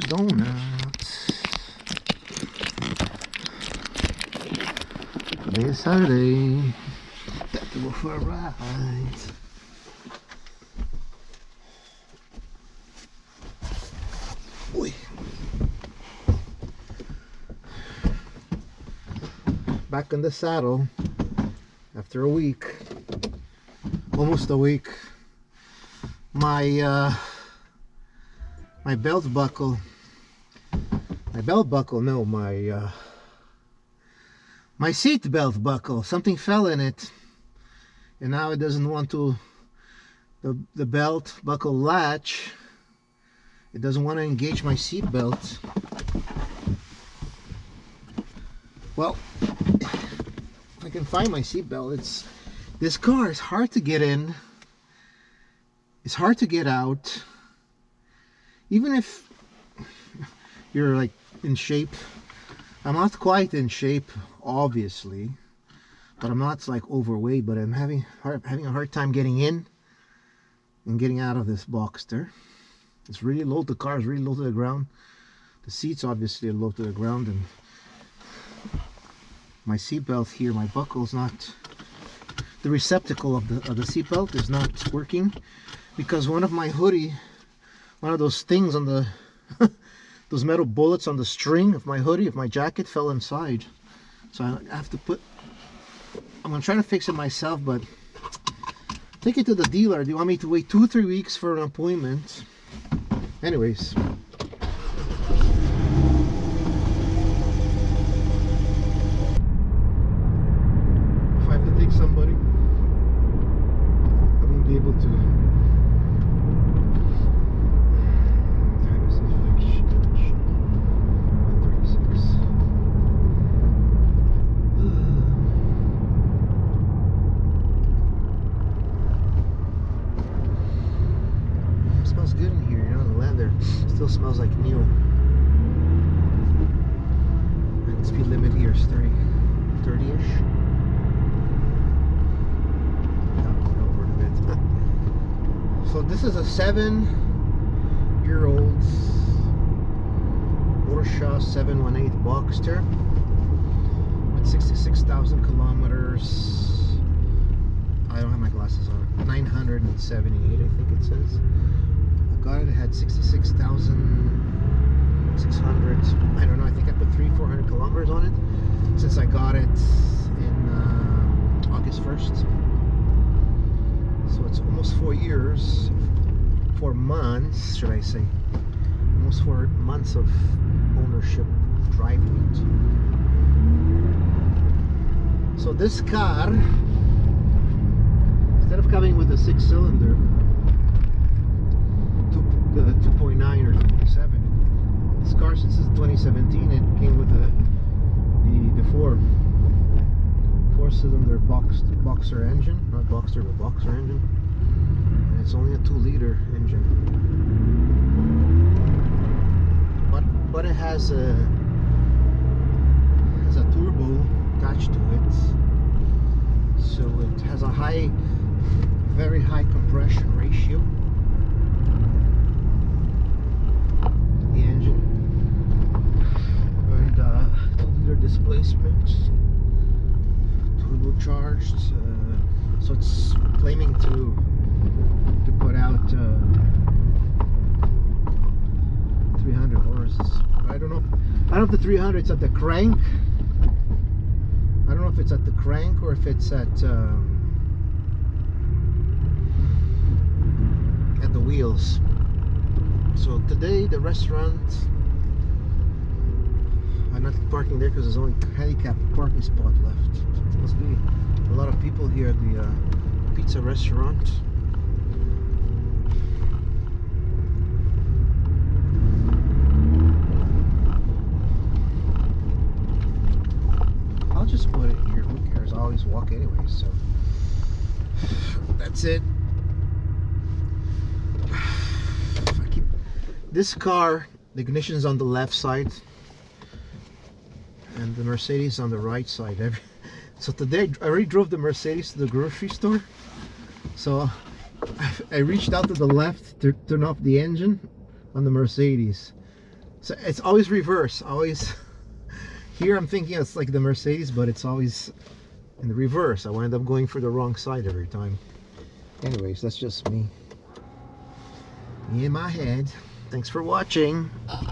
donuts. Today is Saturday. Got to go for a ride. Boy. Back in the saddle after a week, almost a week. My belt buckle, no, my seat belt buckle, something fell in it, and now it doesn't want to, the belt buckle latch, it doesn't want to engage my seat belt. Well, if I can find my seat belt, this car is hard to get in, it's hard to get out. Even if you're like in shape, I'm not quite in shape, obviously, but I'm not like overweight, but I'm having a hard time getting in and getting out of this Boxster. It's really low, the car is really low to the ground. The seats obviously are low to the ground, and my seatbelt here, my buckle is not, the receptacle of the seatbelt is not working, because one of my hoodie, one of those things on the those metal bullets on the string of my hoodie, of my jacket, fell inside. So I have to put, I'm gonna try to fix it myself, but take it to the dealer. Do you want me to wait 2 or 3 weeks for an appointment? Anyways, if I have to take somebody, I won't be able to. Good in here, you know, the leather still smells like new. And the speed limit here is 30-ish. Over a bit. So this is a 7-year-old Porsche 718 Boxster with 66,000 kilometers. I don't have my glasses on. 978, I think it says. Got it, had 66,600, I don't know, I think I put 300-400 kilometers on it since I got it in August 1st. So it's almost 4 years, 4 months, should I say, almost 4 months of ownership, driving it. So this car, instead of coming with a 6-cylinder, the 2.9 or 2.7. This car, since it's 2017, it came with the 4-cylinder Boxster engine, not Boxster, but Boxster engine, and it's only a 2-liter engine. But it has a turbo attached to it, so it has a very high compression ratio. Engine and 2-liter displacement, turbocharged, so it's claiming to put out 300 horses. I don't know if the 300 is at the crank. I don't know if it's at the crank or if it's at the wheels. So today the restaurant, I'm not parking there because there's only handicapped parking spot left. There must be a lot of people here at the pizza restaurant. I'll just put it here, who cares, I always walk anyway, so that's it. This car, the ignition is on the left side and the Mercedes on the right side. So today I already drove the Mercedes to the grocery store, so I reached out to the left to turn off the engine on the Mercedes, So it's always reverse. Always here I'm thinking it's like the Mercedes, but it's always in the reverse. I wind up going for the wrong side every time. Anyways, that's just me in my head. Thanks for watching.